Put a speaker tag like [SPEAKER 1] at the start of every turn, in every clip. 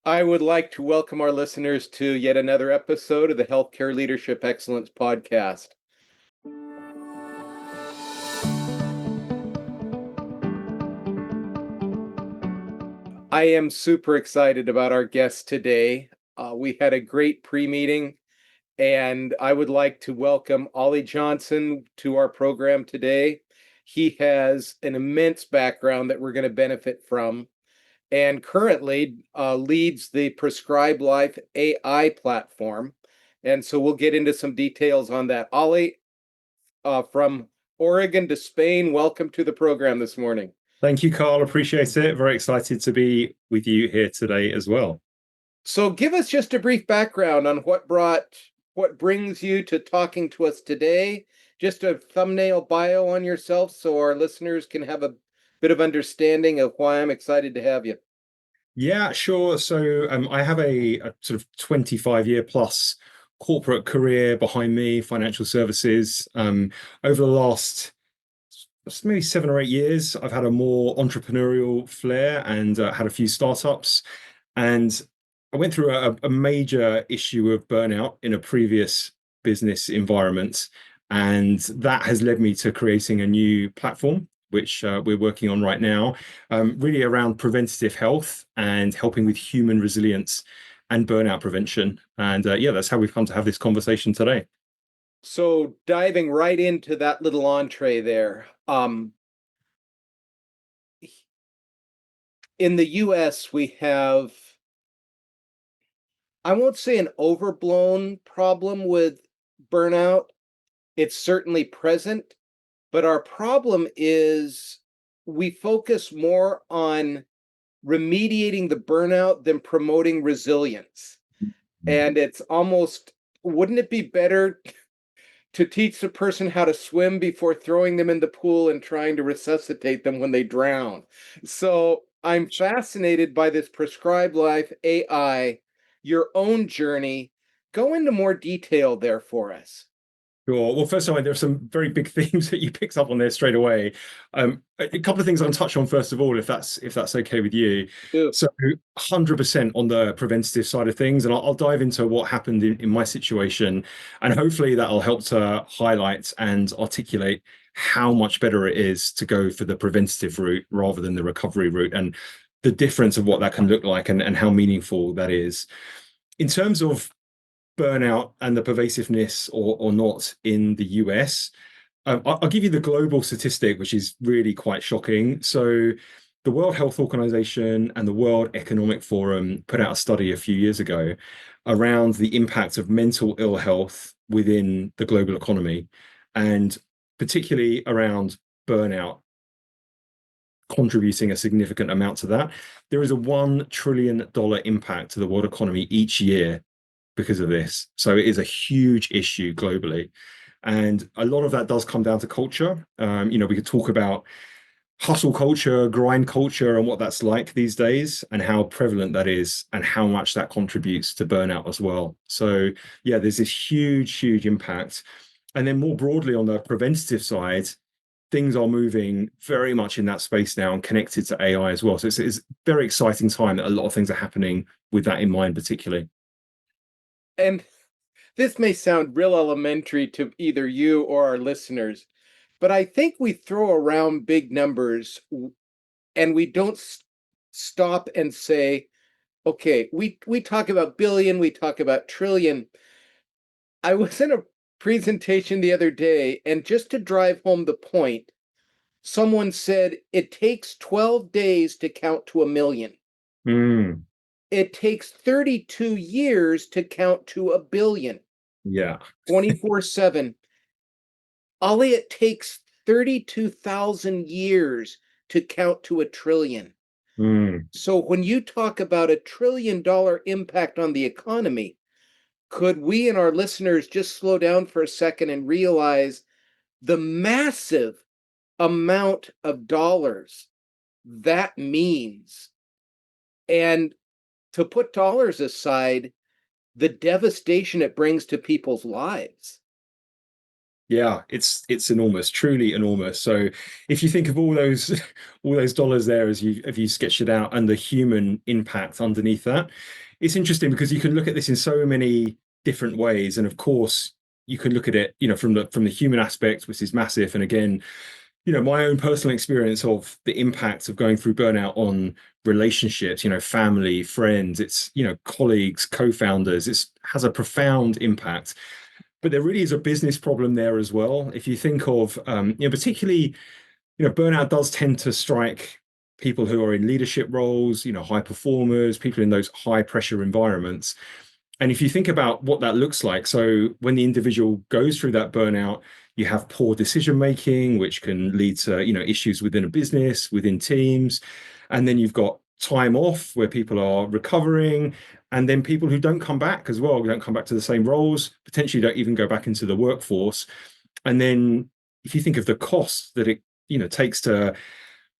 [SPEAKER 1] I would like to welcome our listeners to yet another episode of the Healthcare Leadership Excellence Podcast. I am super excited about our guest today. We had a great pre-meeting, and I would like to welcome Oli Johnson to our program today. He has an immense background that we're going to benefit from, and currently leads the Prescribe Life AI platform. And so we'll get into some details on that. Oli, from Oregon to Spain, welcome to the program this morning.
[SPEAKER 2] Thank you, Carl. Appreciate it. Very excited to be with you here today as well.
[SPEAKER 1] So give us just a brief background on what brings you to talking to us today. Just a thumbnail bio on yourself so our listeners can have a bit of understanding of why I'm excited to have you.
[SPEAKER 2] Yeah, sure. So I have a sort of 25-year plus corporate career behind me, financial services. Over the last maybe 7 or 8 years, I've had a more entrepreneurial flair and had a few startups. And I went through a major issue of burnout in a previous business environment. And that has led me to creating a new platform, which we're working on right now, really around preventative health and helping with human resilience and burnout prevention. And yeah, that's how we've come to have this conversation today.
[SPEAKER 1] So diving right into that little entree there, in the US, we have, I won't say an overblown problem with burnout. It's certainly present, but our problem is we focus more on remediating the burnout than promoting resilience. And it's almost, wouldn't it be better to teach the person how to swim before throwing them in the pool and trying to resuscitate them when they drown? So I'm fascinated by this Prescribed Life AI, your own journey. Go into more detail there for us.
[SPEAKER 2] Sure. Well, first of all, there are some very big themes that you picked up on there straight away. A couple of things I'll touch on first of all, if that's okay with you.
[SPEAKER 1] Ooh.
[SPEAKER 2] So, 100% on the preventative side of things, and I'll dive into what happened in my situation, and hopefully that'll help to highlight and articulate how much better it is to go for the preventative route rather than the recovery route, and the difference of what that can look like and how meaningful that is. In terms of burnout and the pervasiveness or not in the US. I'll give you the global statistic, which is really quite shocking. So, the World Health Organization and the World Economic Forum put out a study a few years ago around the impact of mental ill health within the global economy, and particularly around burnout contributing a significant amount to that. There is a $1 trillion impact to the world economy each year because of this. So it is a huge issue globally. And a lot of that does come down to culture. We could talk about hustle culture, grind culture, and what that's like these days, and how prevalent that is, and how much that contributes to burnout as well. So, yeah, there's this huge, huge impact. And then more broadly on the preventative side, things are moving very much in that space now and connected to AI as well. So it's a very exciting time that a lot of things are happening with that in mind, particularly.
[SPEAKER 1] And this may sound real elementary to either you or our listeners, but I think we throw around big numbers and we don't stop and say, okay, we talk about billion, we talk about trillion. I was in a presentation the other day, and just to drive home the point, someone said it takes 12 days to count to a million.
[SPEAKER 2] Mm,
[SPEAKER 1] It takes 32 years to count to a billion,
[SPEAKER 2] yeah.
[SPEAKER 1] 24/7. Ollie, it takes 32,000 years to count to a trillion.
[SPEAKER 2] Mm.
[SPEAKER 1] So when you talk about $1 trillion impact on the economy, could we and our listeners just slow down for a second and realize the massive amount of dollars that means? And to put dollars aside, the devastation it brings to people's lives.
[SPEAKER 2] Yeah, it's enormous, truly enormous. So if you think of all those all those dollars there as you sketched it out and the human impact underneath that, it's interesting because you can look at this in so many different ways. And of course, you can look at it, from the human aspect, which is massive. And again, my own personal experience of the impact of going through burnout on relationships, family, friends, it's, colleagues, co-founders, it has a profound impact. But there really is a business problem there as well. If you think of, particularly, burnout does tend to strike people who are in leadership roles, high performers, people in those high pressure environments. And if you think about what that looks like, so when the individual goes through that burnout, you have poor decision making, which can lead to, issues within a business, within teams. And then you've got time off where people are recovering. And then people who don't come back as well, don't come back to the same roles, potentially don't even go back into the workforce. And then if you think of the cost that it, takes to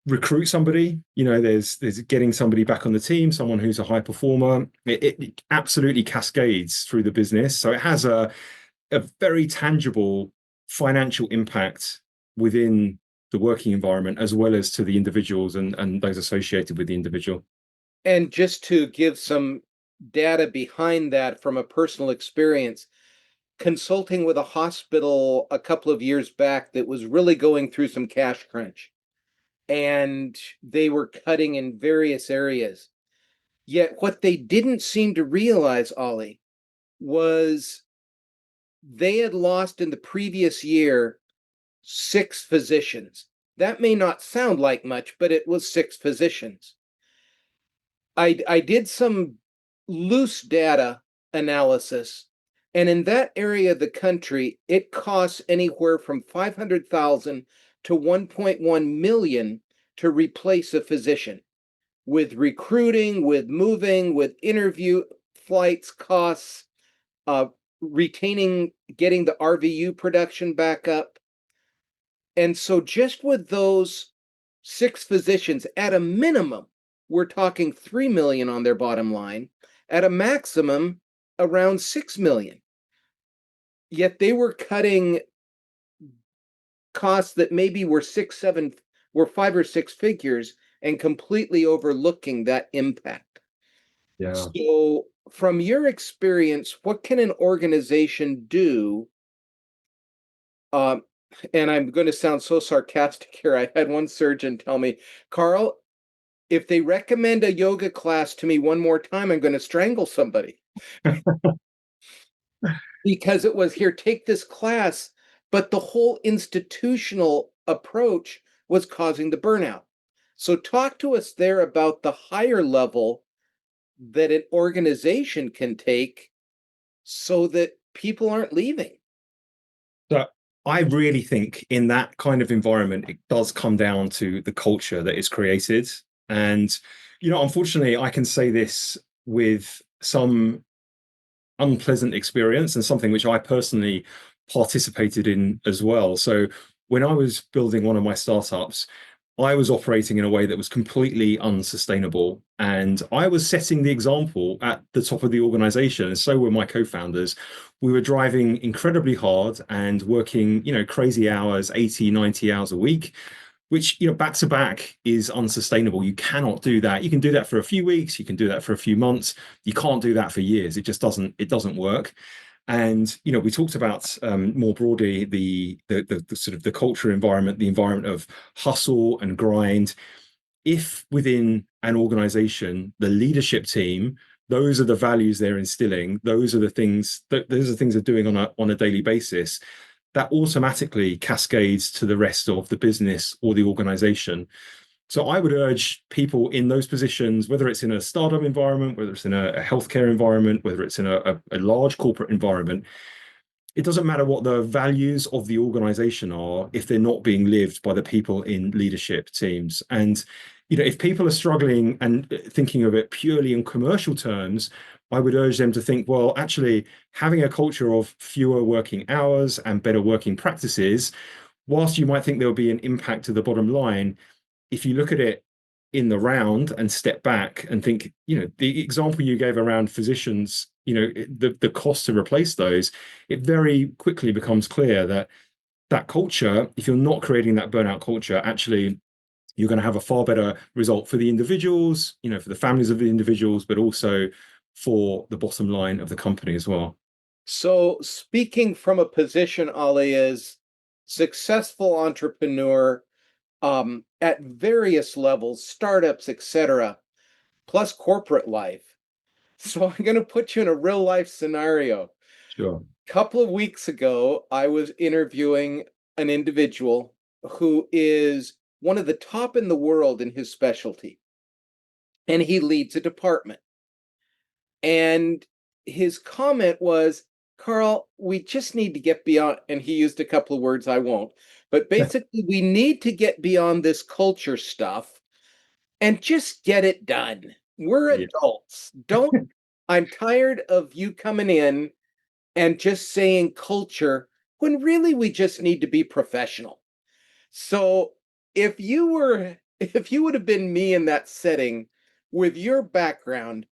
[SPEAKER 2] recruit somebody, there's getting somebody back on the team, someone who's a high performer, it absolutely cascades through the business. So it has a very tangible financial impact within the working environment as well as to the individuals and those associated with the individual.
[SPEAKER 1] And just to give some data behind that from a personal experience, consulting with a hospital a couple of years back that was really going through some cash crunch, and they were cutting in various areas. Yet what they didn't seem to realize, Ollie, was they had lost in the previous year 6 physicians. That may not sound like much, but it was 6 physicians. I did some loose data analysis, and in that area of the country, it costs anywhere from 500,000 to 1.1 million to replace a physician, with recruiting, with moving, with interview flights, costs, uh, retaining, getting the RVU production back up. And so just with those 6 physicians, at a minimum, we're talking 3 million on their bottom line, at a maximum around 6 million. Yet they were cutting costs that maybe were 5 or 6 figures and completely overlooking that impact.
[SPEAKER 2] Yeah.
[SPEAKER 1] So, from your experience, what can an organization do? Um, and I'm going to sound so sarcastic here. I had one surgeon tell me, Carl, if they recommend a yoga class to me one more time, I'm going to strangle somebody, because it was, here, take this class. But the whole institutional approach was causing the burnout. So, talk to us there about the higher level that an organization can take so that people aren't leaving.
[SPEAKER 2] So I really think in that kind of environment, it does come down to the culture that is created. And, unfortunately, I can say this with some unpleasant experience and something which I personally participated in as well. So when I was building one of my startups, I was operating in a way that was completely unsustainable. And I was setting the example at the top of the organization. And so were my co-founders. We were driving incredibly hard and working, crazy hours, 80, 90 hours a week, which, back to back is unsustainable. You cannot do that. You can do that for a few weeks. You can do that for a few months. You can't do that for years. It doesn't work. And we talked about more broadly the sort of the culture environment, the environment of hustle and grind. If within an organization, the leadership team, those are the values they're instilling, those are the things they're doing on a daily basis, that automatically cascades to the rest of the business or the organization. So I would urge people in those positions, whether it's in a startup environment, whether it's in a healthcare environment, whether it's in a large corporate environment, it doesn't matter what the values of the organization are if they're not being lived by the people in leadership teams. And, if people are struggling and thinking of it purely in commercial terms, I would urge them to think, well, actually, having a culture of fewer working hours and better working practices, whilst you might think there'll be an impact to the bottom line, if you look at it in the round and step back and think, the example you gave around physicians, the cost to replace those, it very quickly becomes clear that that culture, if you're not creating that burnout culture, actually you're going to have a far better result for the individuals, for the families of the individuals, but also for the bottom line of the company as well.
[SPEAKER 1] So, speaking from a position, Ollie, as successful entrepreneur at various levels, startups, etc., plus corporate life. So, I'm going to put you in a real life scenario.
[SPEAKER 2] Sure.
[SPEAKER 1] A couple of weeks ago, I was interviewing an individual who is one of the top in the world in his specialty, and he leads a department. And his comment was, Carl, we just need to get beyond, and he used a couple of words I won't, but basically, we need to get beyond this culture stuff and just get it done. We're
[SPEAKER 2] Yeah.
[SPEAKER 1] adults. Don't, I'm tired of you coming in and just saying culture when really we just need to be professional. So if you would have been me in that setting with your background,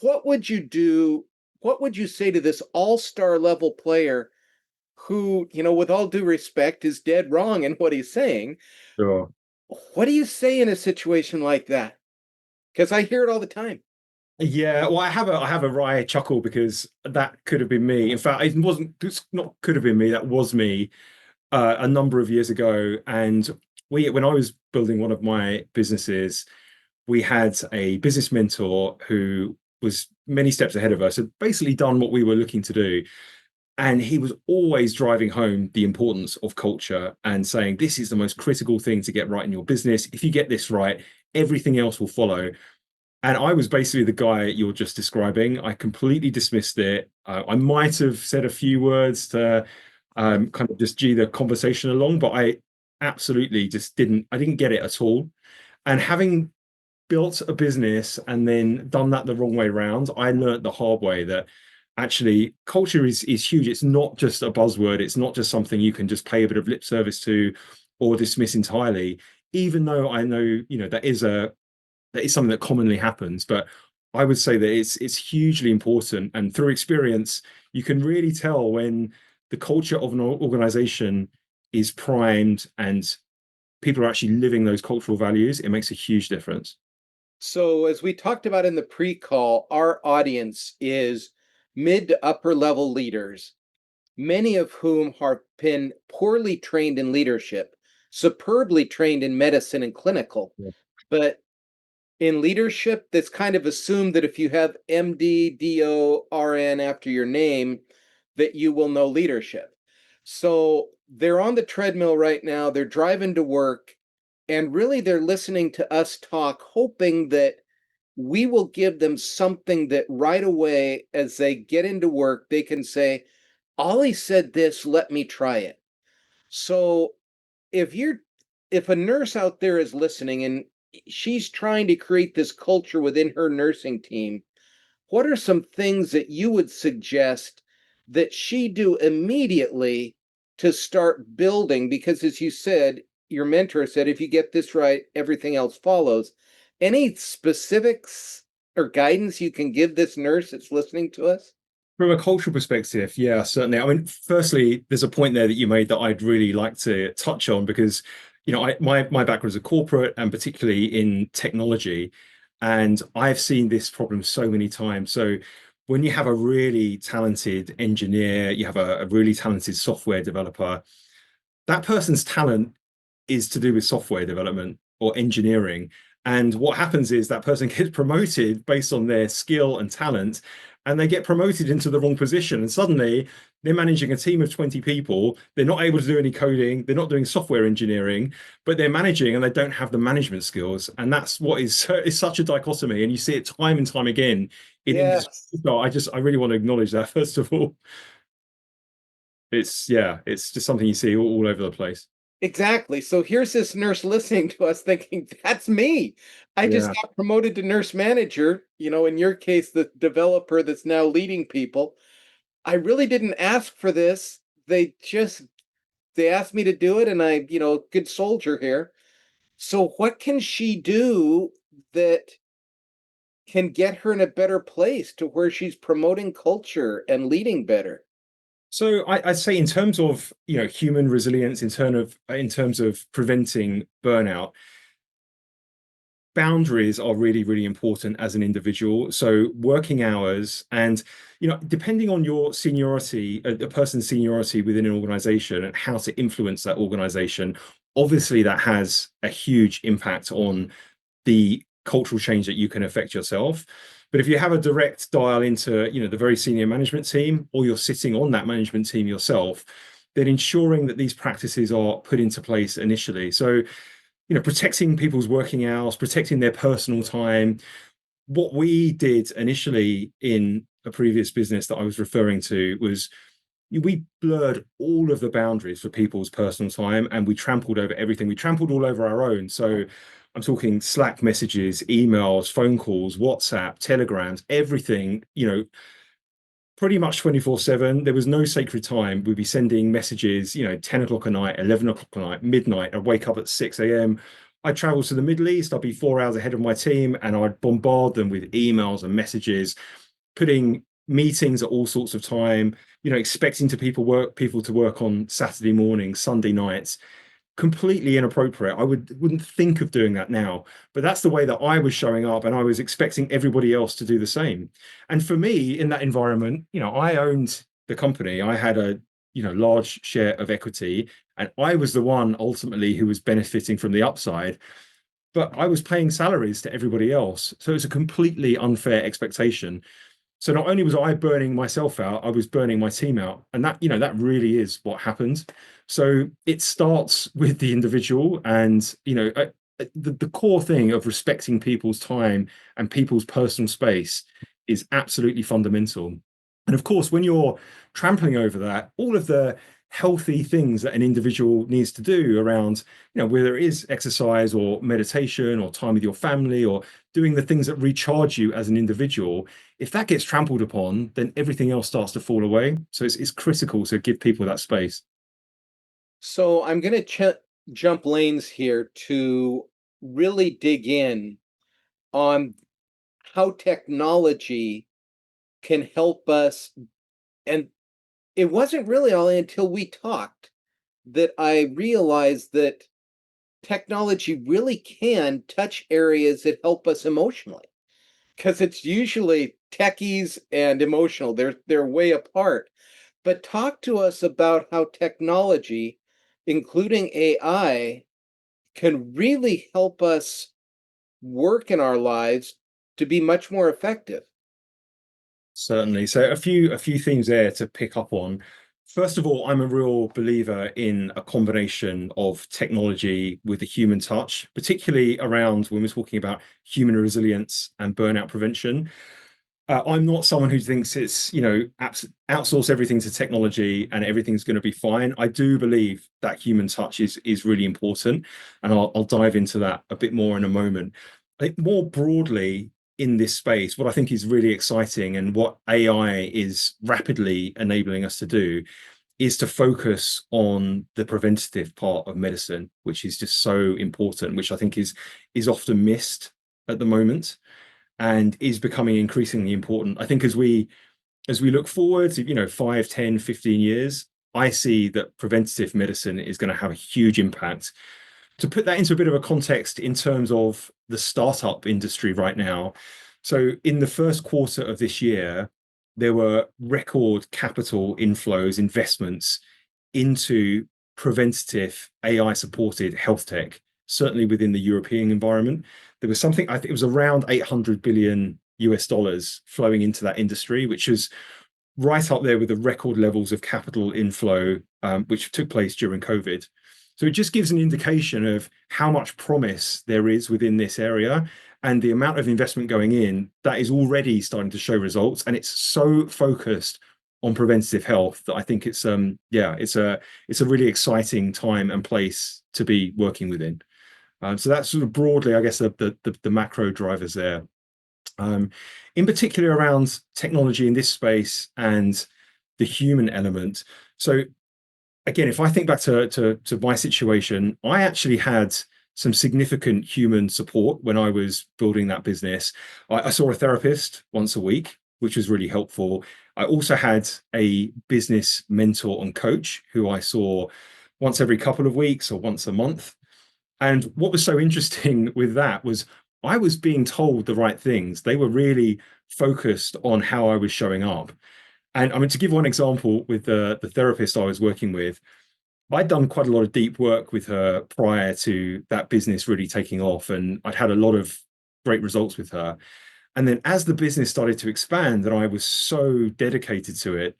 [SPEAKER 1] what would you do? What would you say to this all-star level player who, with all due respect, is dead wrong in what he's saying?
[SPEAKER 2] Sure.
[SPEAKER 1] What do you say in a situation like that? Because I hear it all the time.
[SPEAKER 2] Yeah, well, I have a wry chuckle because that could have been me. In fact, it wasn't. It's not could have been me. That was me a number of years ago. And when I was building one of my businesses, we had a business mentor who was many steps ahead of us, had basically done what we were looking to do. And he was always driving home the importance of culture and saying, this is the most critical thing to get right in your business. If you get this right, everything else will follow. And I was basically the guy you're just describing. I completely dismissed it. I might have said a few words to kind of just G the conversation along, but I absolutely just didn't. I didn't get it at all. And having built a business and then done that the wrong way around, I learned the hard way that actually culture is huge. It's not just a buzzword. It's not just something you can just pay a bit of lip service to or dismiss entirely. Even though I know, that is something that commonly happens, but I would say that it's hugely important. And through experience, you can really tell when the culture of an organization is primed and people are actually living those cultural values. It makes a huge difference.
[SPEAKER 1] So, as we talked about in the pre-call, our audience is mid to upper level leaders, many of whom have been poorly trained in leadership, superbly trained in medicine and clinical,
[SPEAKER 2] Yeah.
[SPEAKER 1] but in leadership, that's kind of assumed that if you have MD, DO, RN after your name, that you will know leadership. So they're on the treadmill right now, they're driving to work, and really they're listening to us talk, hoping that we will give them something that right away, as they get into work, they can say, Ollie said this, let me try it. So if you're if a nurse out there is listening and she's trying to create this culture within her nursing team, what are some things that you would suggest that she do immediately to start building? Because as you said, your mentor said, if you get this right, everything else follows. Any specifics or guidance you can give this nurse that's listening to us?
[SPEAKER 2] From a cultural perspective, yeah, certainly. I mean, firstly, there's a point there that you made that I'd really like to touch on because, my background is a corporate and particularly in technology, and I've seen this problem so many times. So when you have a really talented engineer, you have a really talented software developer, that person's talent is to do with software development or engineering. And what happens is that person gets promoted based on their skill and talent, and they get promoted into the wrong position. And suddenly they're managing a team of 20 people. They're not able to do any coding. They're not doing software engineering, but they're managing and they don't have the management skills. And that's what is such a dichotomy. And you see it time and time again in industry.
[SPEAKER 1] Yes.
[SPEAKER 2] So I really want to acknowledge that, first of all. It's just something you see all over the place.
[SPEAKER 1] Exactly. So here's this nurse listening to us thinking, that's me. I just
[SPEAKER 2] Yeah.
[SPEAKER 1] got promoted to nurse manager, in your case, the developer that's now leading people. I really didn't ask for this. They asked me to do it and good soldier here. So what can she do that can get her in a better place to where she's promoting culture and leading better?
[SPEAKER 2] So I'd say in terms of human resilience, in terms of preventing burnout, boundaries are really, really important as an individual. So working hours and, depending on your seniority, a person's seniority within an organization and how to influence that organization, obviously that has a huge impact on the cultural change that you can affect yourself. But if you have a direct dial into, the very senior management team, or you're sitting on that management team yourself, then ensuring that these practices are put into place initially. So protecting people's working hours, protecting their personal time. What we did initially in a previous business that I was referring to was we blurred all of the boundaries for people's personal time, and we trampled over everything. We trampled all over our own. So I'm talking Slack messages, emails, phone calls, WhatsApp, telegrams, everything, pretty much 24/7. There was no sacred time. We'd be sending messages, 10 o'clock at night, 11 o'clock at night, midnight. I'd wake up at 6 a.m. I'd travel to the Middle East. I'd be 4 hours ahead of my team, and I'd bombard them with emails and messages, putting meetings at all sorts of time, expecting people to work on Saturday mornings, Sunday nights. Completely inappropriate. I wouldn't think of doing that now, but that's the way that I was showing up, and I was expecting everybody else to do the same. And for me, in that environment, I owned the company. I had a large share of equity, and I was the one ultimately who was benefiting from the upside. But I was paying salaries to everybody else, so it's a completely unfair expectation. So not only was I burning myself out, I was burning my team out. And that really is what happened. So it starts with the individual, and, the core thing of respecting people's time and people's personal space is absolutely fundamental. And of course, when you're trampling over that, all of the healthy things that an individual needs to do around, whether it is exercise or meditation or time with your family or doing the things that recharge you as an individual, if that gets trampled upon, then everything else starts to fall away. So it's critical to give people that space.
[SPEAKER 1] So I'm going to jump lanes here to really dig in on how technology can help us. And it wasn't really all until we talked that I realized that technology really can touch areas that help us emotionally, because it's usually techies and emotional. They're way apart. But talk to us about how technology, including AI, can really help us work in our lives to be much more effective.
[SPEAKER 2] Certainly. So a few themes there to pick up on. First of all, I'm a real believer in a combination of technology with the human touch, particularly around when we're talking about human resilience and burnout prevention. I'm not someone who thinks it's, outsource everything to technology and everything's going to be fine. I do believe that human touch is really important, and I'll dive into that a bit more in a moment. I think more broadly in this space, what I think is really exciting and what AI is rapidly enabling us to do is to focus on the preventative part of medicine, which is just so important, which I think is often missed at the moment and is becoming increasingly important. I think as we look forward to 5, 10, 15 years, I see that preventative medicine is going to have a huge impact. To put that into a bit of a context in terms of the startup industry right now, so in the first quarter of this year, there were record capital inflows, investments into preventative AI supported health tech, certainly within the European environment. There was something, I think it was around 800 billion US dollars flowing into that industry, which was right up there with the record levels of capital inflow, which took place during COVID. So it just gives an indication of how much promise there is within this area and the amount of investment going in that is already starting to show results. And it's so focused on preventative health that I think it's a really exciting time and place to be working within. So that's sort of broadly, I guess, the macro drivers there. In particular around technology in this space and the human element. So again, if I think back to my situation, I actually had some significant human support when I was building that business. I saw a therapist once a week. which was really helpful. I also had a business mentor and coach who I saw once every couple of weeks or once a month. And what was so interesting with that was I was being told the right things. They were really focused on how I was showing up. And I mean, to give one example with the therapist I was working with, I'd done quite a lot of deep work with her prior to that business really taking off. And I'd had a lot of great results with her. And then as the business started to expand and I was so dedicated to it,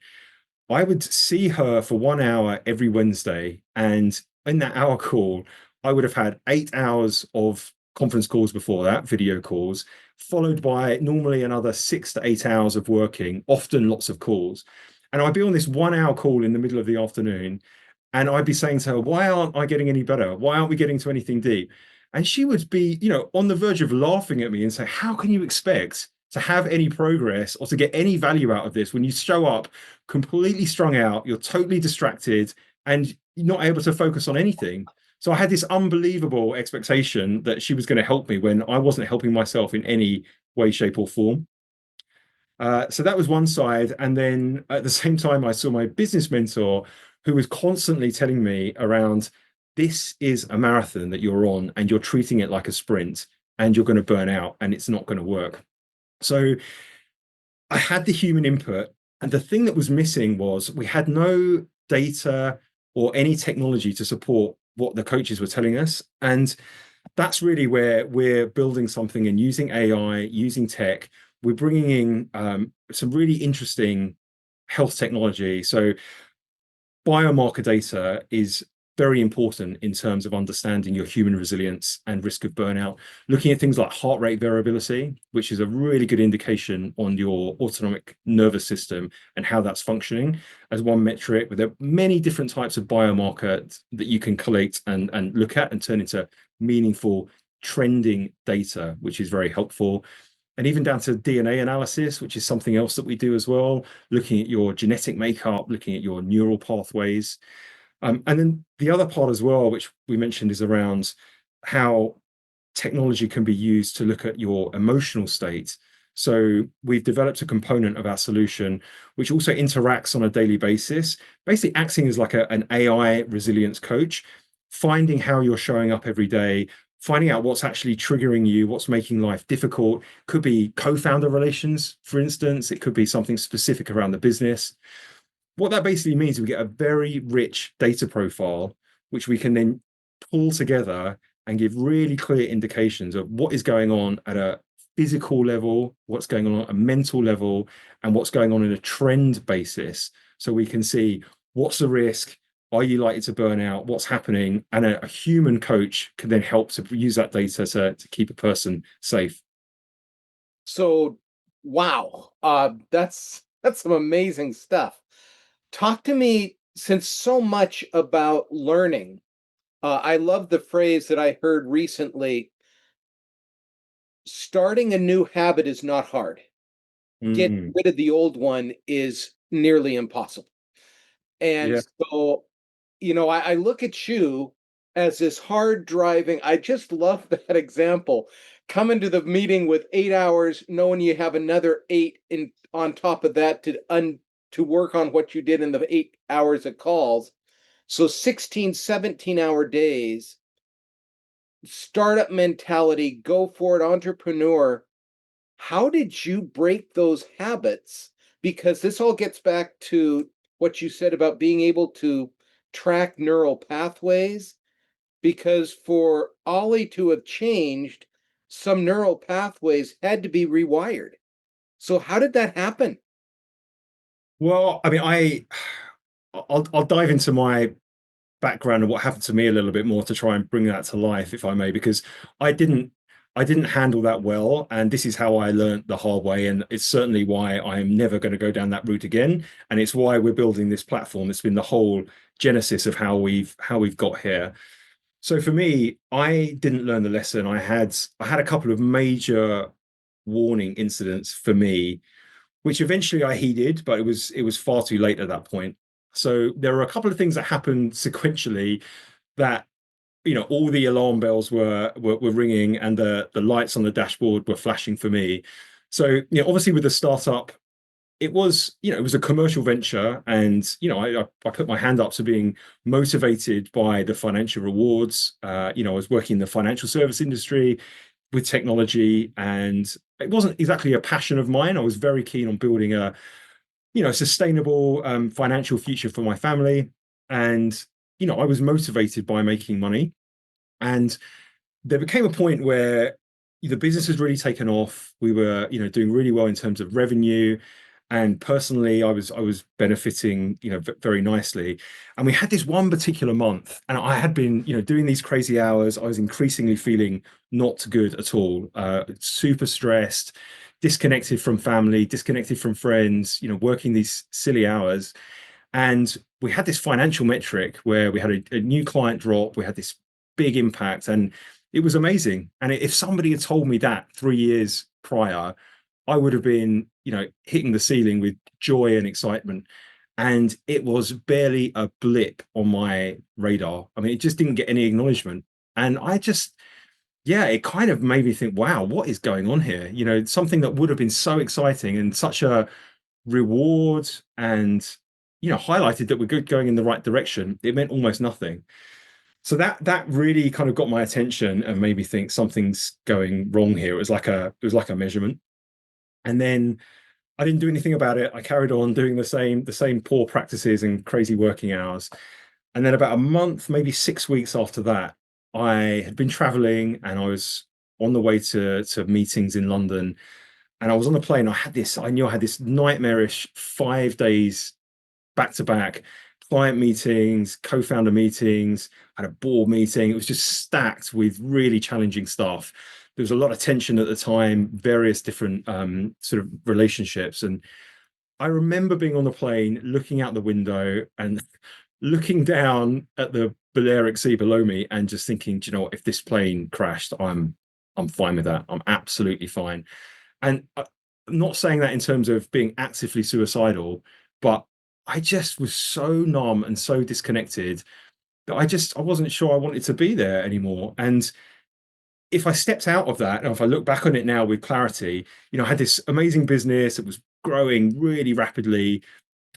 [SPEAKER 2] I would see her for 1 hour every Wednesday. And in that hour call, I would have had 8 hours of conference calls before that, video calls, followed by normally another 6 to 8 hours of working, often lots of calls. And I'd be on this 1 hour call in the middle of the afternoon. And I'd be saying to her, why aren't I getting any better? Why aren't we getting to anything deep? And she would be, on the verge of laughing at me and say, how can you expect to have any progress or to get any value out of this when you show up completely strung out, you're totally distracted, and you're not able to focus on anything? So I had this unbelievable expectation that she was going to help me when I wasn't helping myself in any way, shape, or form. So that was one side. And then at the same time, I saw my business mentor who was constantly telling me around, this is a marathon that you're on and you're treating it like a sprint and you're going to burn out and it's not going to work. So I had the human input. And the thing that was missing was we had no data or any technology to support what the coaches were telling us. And that's really where we're building something and using AI, using tech. We're bringing in some really interesting health technology. So biomarker data is very important in terms of understanding your human resilience and risk of burnout. Looking at things like heart rate variability, which is a really good indication on your autonomic nervous system and how that's functioning as one metric. But there are many different types of biomarkers that you can collate and look at and turn into meaningful trending data, which is very helpful. And even down to DNA analysis, which is something else that we do as well, looking at your genetic makeup, looking at your neural pathways. And then the other part as well, which we mentioned, is around how technology can be used to look at your emotional state. So we've developed a component of our solution which also interacts on a daily basis, basically acting as like an AI resilience coach, finding how you're showing up every day, finding out what's actually triggering you, what's making life difficult. Could be co-founder relations, for instance. It could be something specific around the business. What that basically means is we get a very rich data profile, which we can then pull together and give really clear indications of what is going on at a physical level, what's going on at a mental level, and what's going on in a trend basis. So we can see what's the risk, are you likely to burn out, what's happening, and a human coach can then help to use that data to keep a person safe.
[SPEAKER 1] So, wow, that's some amazing stuff. Talk to me, since so much about learning. I love the phrase that I heard recently: starting a new habit is not hard. Getting
[SPEAKER 2] Mm,
[SPEAKER 1] rid of the old one is nearly impossible. And
[SPEAKER 2] yeah.
[SPEAKER 1] so, I look at you as this hard driving. I just love that example. Come into the meeting with 8 hours, knowing you have another eight in on top of that to work on what you did in the 8 hours of calls. So 16, 17-hour days, startup mentality, go for it, entrepreneur. How did you break those habits? Because this all gets back to what you said about being able to track neural pathways. Because for Ollie to have changed, some neural pathways had to be rewired. So how did that happen?
[SPEAKER 2] Well, I mean, I'll dive into my background and what happened to me a little bit more to try and bring that to life, if I may, because I didn't I didn't handle that well, and this is how I learned the hard way, and it's certainly why I am never going to go down that route again, and it's why we're building this platform. It's been the whole genesis of how we've got here. So for me, I didn't learn the lesson. I had a couple of major warning incidents for me, which eventually I heeded, but it was far too late at that point. So there are a couple of things that happened sequentially that all the alarm bells were ringing and the lights on the dashboard were flashing for me. So obviously with the startup, it was, it was a commercial venture, and I put my hand up to being motivated by the financial rewards. I was working in the financial service industry with technology, and it wasn't exactly a passion of mine. I was very keen on building a sustainable financial future for my family, and I was motivated by making money. And there became a point where the business has really taken off. We were, doing really well in terms of revenue, and personally, I was benefiting, very nicely. And we had this one particular month, and I had been, doing these crazy hours. I was increasingly feeling not good at all, super stressed, disconnected from family, disconnected from friends, working these silly hours. And we had this financial metric where we had a new client drop, we had this big impact, and it was amazing. And if somebody had told me that 3 years prior, I would have been, hitting the ceiling with joy and excitement. And it was barely a blip on my radar. I mean, it just didn't get any acknowledgement. And yeah, it kind of made me think, wow, what is going on here? Something that would have been so exciting and such a reward, and highlighted that we're going in the right direction, it meant almost nothing. So that really kind of got my attention and made me think something's going wrong here. It was like a measurement. And then I didn't do anything about it. I carried on doing the same poor practices and crazy working hours. And then about a month, maybe 6 weeks after that, I had been traveling, and I was on the way to meetings in London. And I was on the plane. I knew I had this nightmarish 5 days back to back client meetings, co-founder meetings, had a board meeting. It was just stacked with really challenging stuff. There was a lot of tension at the time, various different sort of relationships. And I remember being on the plane, looking out the window and looking down at the Balearic Sea below me, and just thinking, do you know what? If this plane crashed, I'm fine with that. I'm absolutely fine. And I'm not saying that in terms of being actively suicidal, but I just was so numb and so disconnected that I wasn't sure I wanted to be there anymore. And if I stepped out of that, and if I look back on it now with clarity, I had this amazing business that was growing really rapidly.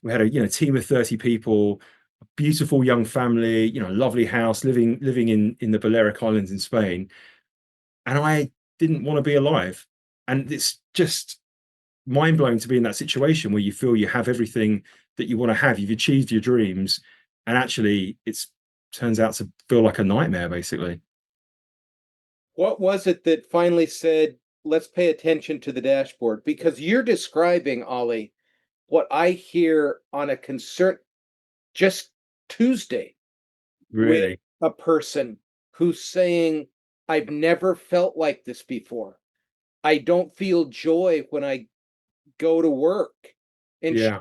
[SPEAKER 2] We had a team of 30 people, a beautiful young family, lovely house, living in the Balearic Islands in Spain. And I didn't want to be alive. And it's just mind blowing to be in that situation where you feel you have everything that you want to have. You've achieved your dreams, and actually, it's turns out to feel like a nightmare, basically.
[SPEAKER 1] What was it that finally said, let's pay attention to the dashboard? Because you're describing, Ollie, what I hear on a concert just Tuesday with
[SPEAKER 2] Really,
[SPEAKER 1] a person who's saying, I've never felt like this before. I don't feel joy when I go to work. And she's
[SPEAKER 2] yeah.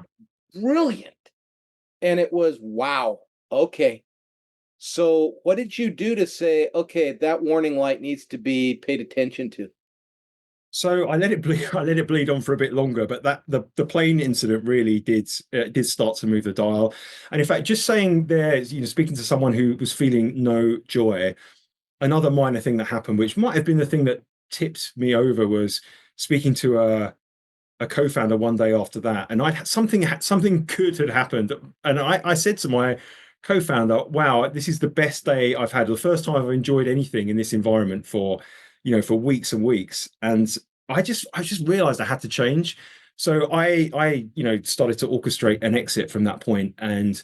[SPEAKER 1] brilliant. And it was, wow, okay. So what did you do to say, okay, that warning light needs to be paid attention to?
[SPEAKER 2] So I let it bleed. I let it bleed on for a bit longer, but the plane incident really did start to move the dial. And in fact, just saying there, speaking to someone who was feeling no joy, another minor thing that happened, which might have been the thing that tipped me over, was speaking to a co-founder one day after that, and I had something good had happened, and I said to my co-founder, "Wow, this is the best day I've had. The first time I've enjoyed anything in this environment for weeks and weeks." And I just realized I had to change. So I started to orchestrate an exit from that point, and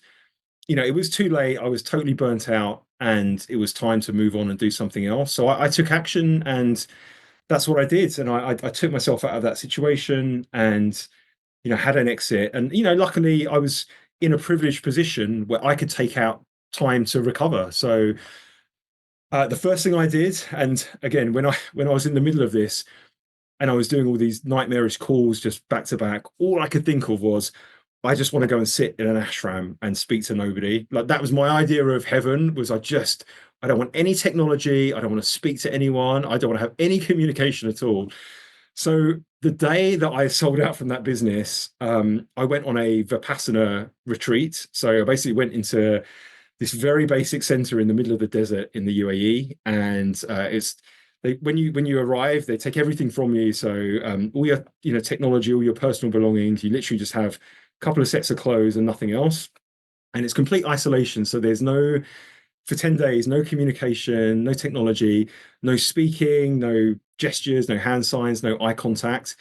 [SPEAKER 2] it was too late. I was totally burnt out, and it was time to move on and do something else. So I took action, and that's what I did. And I took myself out of that situation, and had an exit. And luckily I was in a privileged position where I could take out time to recover. So the first thing I did, and again, when I was in the middle of this, and I was doing all these nightmarish calls just back to back, all I could think of was, I just want to go and sit in an ashram and speak to nobody. Like, that was my idea of heaven. I don't want any technology. I don't want to speak to anyone. I don't want to have any communication at all. So the day that I sold out from that business, I went on a Vipassana retreat. So I basically went into this very basic center in the middle of the desert in the UAE, and when you arrive, they take everything from you. So all your technology, all your personal belongings, you literally just have a couple of sets of clothes and nothing else. And it's complete isolation. So there's no for 10 days, no communication, no technology, no speaking, no gestures, no hand signs, no eye contact.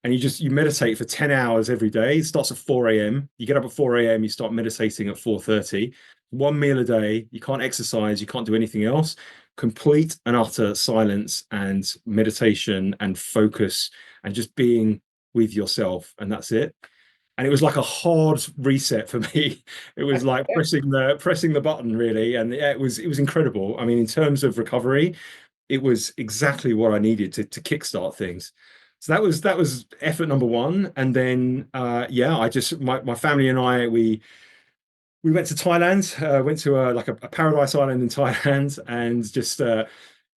[SPEAKER 2] And you meditate for 10 hours every day. It starts at 4 a.m. You get up at 4 a.m., you start meditating at 4:30. One meal a day, you can't exercise, you can't do anything else. Complete and utter silence and meditation and focus and just being with yourself. And that's it. And it was like a hard reset for me. It was like pressing the button really, and yeah, it was incredible. I mean, in terms of recovery, it was exactly what I needed to kickstart things. So that was effort number one, and then yeah, I just my family and I we went to Thailand, went to a paradise island in Thailand, and just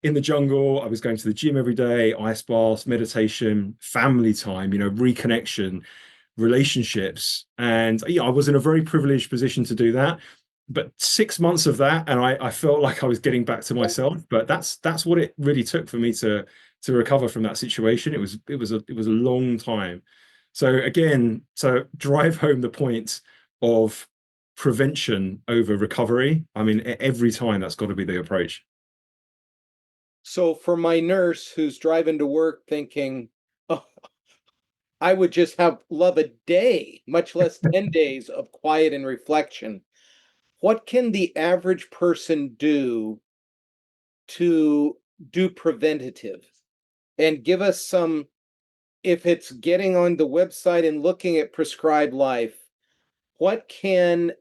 [SPEAKER 2] in the jungle. I was going to the gym every day, ice baths, meditation, family time, reconnection, relationships. And I was in a very privileged position to do that. But 6 months of that, and I felt like I was getting back to myself. But that's what it really took for me to recover from that situation. It was a long time. So again, to drive home the point of prevention over recovery, I mean, every time that's got to be the approach.
[SPEAKER 1] So for my nurse who's driving to work thinking, oh, I would just love a day, much less 10 days of quiet and reflection. What can the average person do to do preventative? And give us some, if it's getting on the website and looking at prescribed life, what can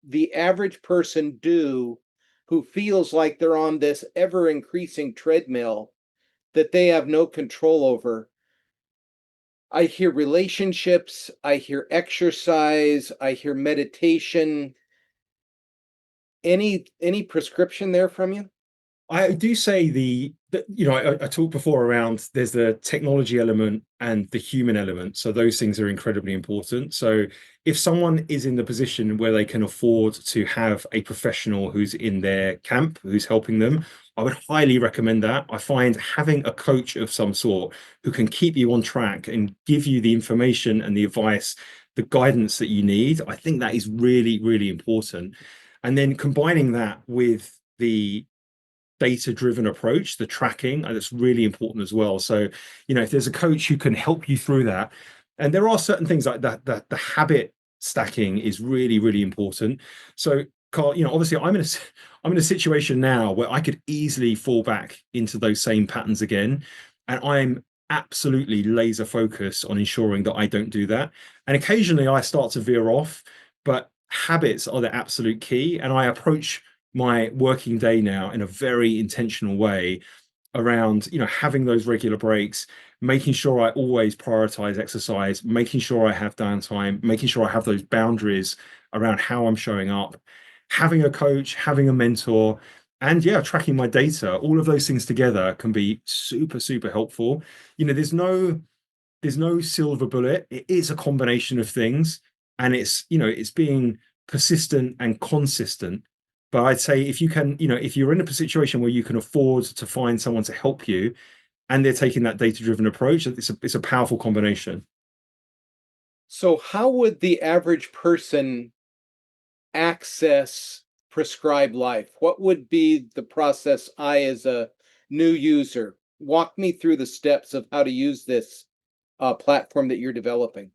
[SPEAKER 1] the average person do who feels like they're on this ever increasing treadmill that they have no control over? I hear relationships, I hear exercise, I hear meditation. Any prescription there from you?
[SPEAKER 2] I do say I talked before around there's the technology element and the human element. So those things are incredibly important. So if someone is in the position where they can afford to have a professional who's in their camp, who's helping them, I would highly recommend that. I find having a coach of some sort who can keep you on track and give you the information and the advice, the guidance that you need, I think that is really, really important. And then combining that with the data-driven approach, the tracking, and it's really important as well. So, if there's a coach who can help you through that, and there are certain things like that the habit stacking is really, really important. So, Carl, obviously I'm in a situation now where I could easily fall back into those same patterns again. And I'm absolutely laser focused on ensuring that I don't do that. And occasionally I start to veer off, but habits are the absolute key. And I approach my working day now in a very intentional way around having those regular breaks, making sure I always prioritize exercise, making sure I have downtime, making sure I have those boundaries around how I'm showing up, having a coach, having a mentor, and yeah, tracking my data. All of those things together can be super, super helpful. There's no silver bullet. It is a combination of things, and it's being persistent and consistent. But I'd say if you can, if you're in a situation where you can afford to find someone to help you and they're taking that data-driven approach, it's a powerful combination.
[SPEAKER 1] So how would the average person access prescribed life? What would be the process I, as a new user, walk me through the steps of how to use this platform that you're developing?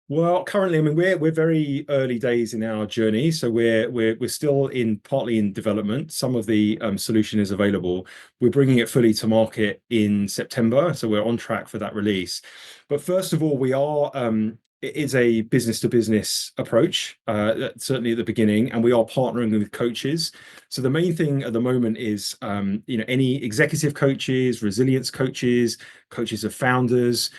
[SPEAKER 2] Well, currently, I mean, we're very early days in our journey, so we're still partly in development. Some of the solution is available. We're bringing it fully to market in September, so we're on track for that release. But first of all, it is a business to business approach, certainly at the beginning, and we are partnering with coaches. So the main thing at the moment is, any executive coaches, resilience coaches, coaches of founders.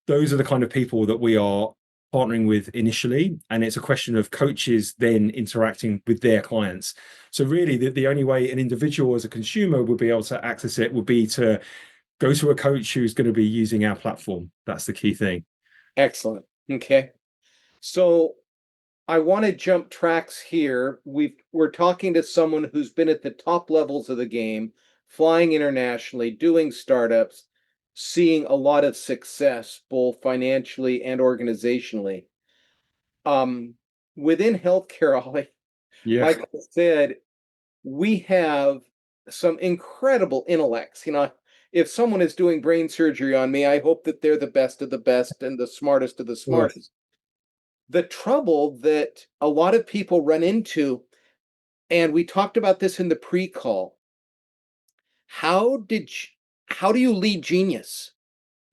[SPEAKER 2] Those are the kind of people that we are partnering with initially, and it's a question of coaches then interacting with their clients. So really the only way an individual as a consumer would be able to access it would be to go to a coach who's going to be using our platform. That's the key thing.
[SPEAKER 1] Excellent. Okay. So I want to jump tracks here. We're talking to someone who's been at the top levels of the game, flying internationally, doing startups, seeing a lot of success, both financially and organizationally. Um, Within healthcare, Ollie,
[SPEAKER 2] Yeah.
[SPEAKER 1] like I said, we have some incredible intellects. If someone is doing brain surgery on me, I hope that they're the best of the best and the smartest of the
[SPEAKER 2] Of course.
[SPEAKER 1] smartest. The trouble that a lot of people run into, and we talked about this in the pre-call, how did you, how do you lead genius?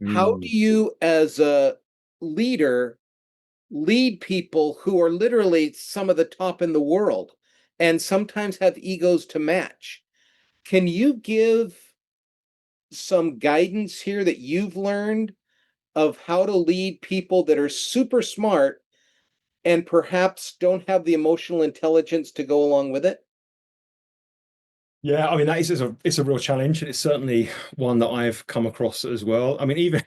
[SPEAKER 1] How do
[SPEAKER 2] Mm.
[SPEAKER 1] you, as a leader, lead people who are literally some of the top in the world and sometimes have egos to match? Can you give some guidance here that you've learned of how to lead people that are super smart and perhaps don't have the emotional intelligence to go along with it?
[SPEAKER 2] Yeah, I mean that is it's a real challenge, and it's certainly one that I've come across as well. I mean,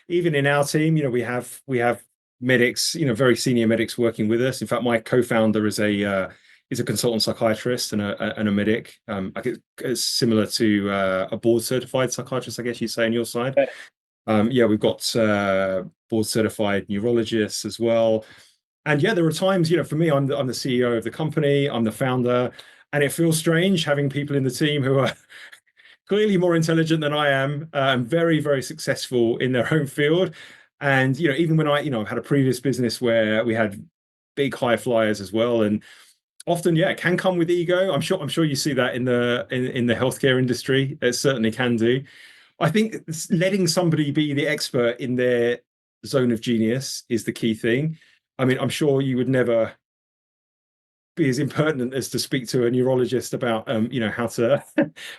[SPEAKER 2] even in our team, we have medics, very senior medics working with us. In fact, my co-founder is a consultant psychiatrist and a medic. I guess it's similar to a board certified psychiatrist, I guess you'd say on your side.
[SPEAKER 1] Uh,
[SPEAKER 2] Yeah, we've got board certified neurologists as well. And yeah, there are times, for me, I'm the CEO of the company, I'm the founder, and it feels strange having people in the team who are clearly more intelligent than I am, and very, very successful in their own field. And even when I've had a previous business where we had big high flyers as well, and often, yeah, it can come with ego. I'm sure you see that in the healthcare industry. It certainly can do. I think letting somebody be the expert in their zone of genius is the key thing. I mean, I'm sure you would never be as impertinent as to speak to a neurologist about how to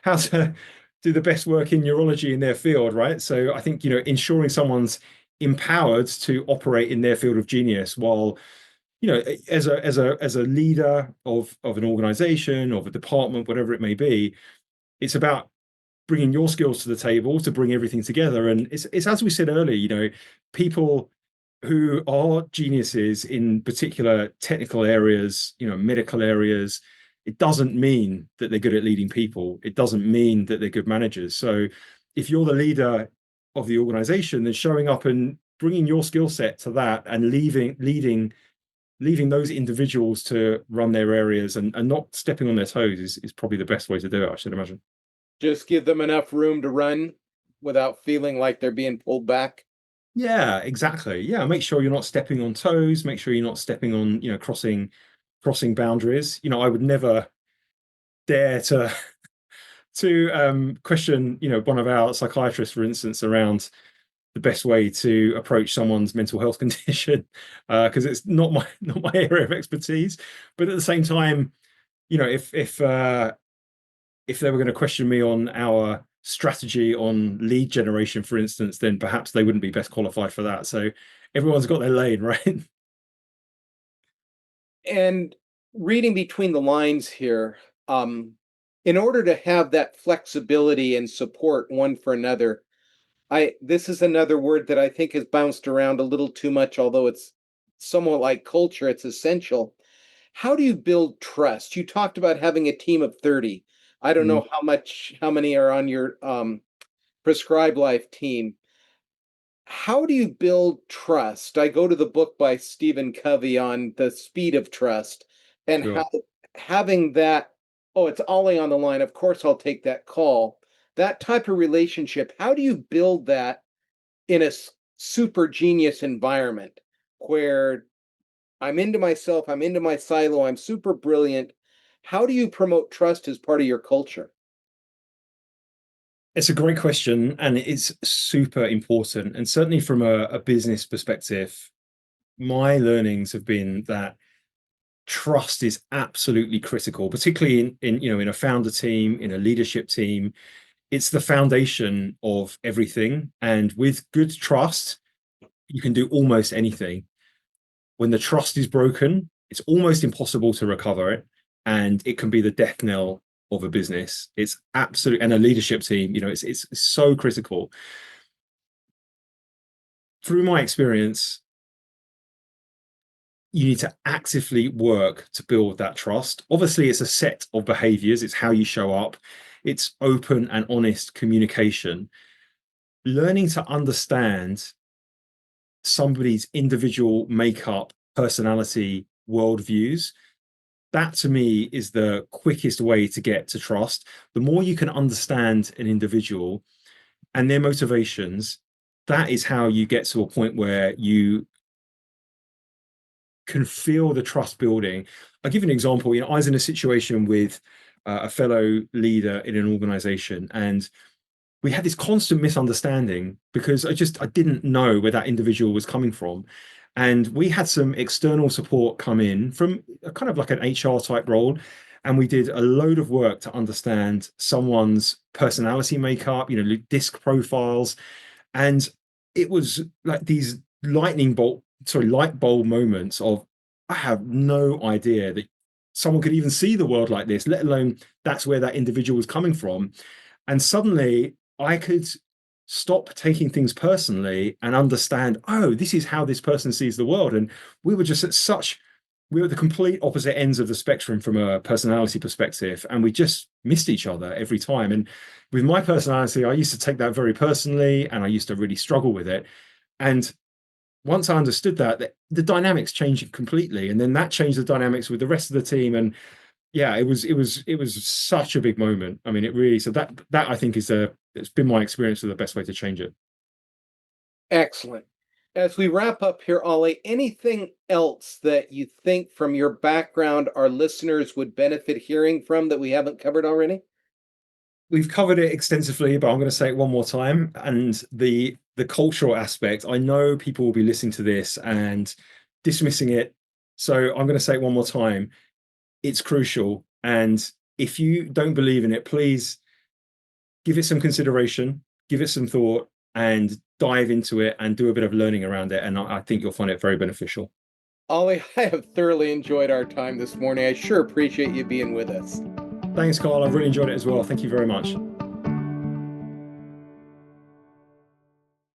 [SPEAKER 2] how to do the best work in neurology in their field, right? So I think ensuring someone's empowered to operate in their field of genius while as a leader of an organization, of a department, whatever it may be, it's about bringing your skills to the table to bring everything together. And it's as we said earlier, people who are geniuses in particular technical areas, medical areas, it doesn't mean that they're good at leading people. It doesn't mean that they're good managers. So if you're the leader of the organization, then showing up and bringing your skill set to that and leaving those individuals to run their areas and not stepping on their toes is probably the best way to do it, I should imagine.
[SPEAKER 1] Just give them enough room to run without feeling like they're being pulled back.
[SPEAKER 2] Yeah, exactly. Yeah, make sure you're not stepping on toes. Make sure you're not stepping on, crossing boundaries. I would never dare to question, one of our psychiatrists, for instance, around the best way to approach someone's mental health condition, because it's not my area of expertise. But at the same time, if they were going to question me on our strategy on lead generation, for instance, then perhaps they wouldn't be best qualified for that. So everyone's got their lane, right?
[SPEAKER 1] And reading between the lines here, um, in order to have that flexibility and support one for another, I this is another word that I think has bounced around a little too much, although it's somewhat like culture, it's essential. How do you build trust? You talked about having a team of 30. I don't
[SPEAKER 2] Mm,
[SPEAKER 1] know how many are on your prescribed life team. How do you build trust? I go to the book by Stephen Covey on the speed of trust and
[SPEAKER 2] sure.
[SPEAKER 1] how having that, oh, it's Ollie on the line. Of course, I'll take that call. That type of relationship, how do you build that in a super genius environment where I'm into myself, I'm into my silo, I'm super brilliant? How do you promote trust as part of your culture?
[SPEAKER 2] It's a great question, and it's super important. And certainly from a business perspective, my learnings have been that trust is absolutely critical, particularly in a founder team, in a leadership team. It's the foundation of everything. And with good trust, you can do almost anything. When the trust is broken, it's almost impossible to recover it. And it can be the death knell of a business. It's absolute, and a leadership team, it's so critical. Through my experience, you need to actively work to build that trust. Obviously, it's a set of behaviors, it's how you show up. it's open and honest communication. Learning to understand somebody's individual makeup, personality, worldviews, that to me is the quickest way to get to trust. The more you can understand an individual and their motivations, that is how you get to a point where you can feel the trust building. I'll give you an example. I was in a situation with a fellow leader in an organization, and we had this constant misunderstanding because I didn't know where that individual was coming from. And we had some external support come in from a kind of like an HR type role. And we did a load of work to understand someone's personality makeup, disc profiles. And it was like these light bulb moments of, I have no idea that someone could even see the world like this, let alone that's where that individual was coming from. And suddenly I could stop taking things personally and understand, oh, this is how this person sees the world. And we were just we were the complete opposite ends of the spectrum from a personality perspective. And we just missed each other every time. And with my personality, I used to take that very personally and I used to really struggle with it. And once I understood that the dynamics changed completely. And then that changed the dynamics with the rest of the team. And yeah, it was such a big moment. I mean, it really, so that I think it's been my experience of the best way to change it.
[SPEAKER 1] Excellent. As we wrap up here, Ollie, anything else that you think from your background our listeners would benefit hearing from that we haven't covered already?
[SPEAKER 2] We've covered it extensively, but I'm going to say it one more time. And the cultural aspect, I know people will be listening to this and dismissing it. So I'm going to say it one more time. It's crucial. And if you don't believe in it, please give it some consideration, give it some thought, and dive into it and do a bit of learning around it. And I think you'll find it very beneficial.
[SPEAKER 1] Ollie, I have thoroughly enjoyed our time this morning. I sure appreciate you being with us.
[SPEAKER 2] Thanks, Carl. I've really enjoyed it as well. Thank you very much.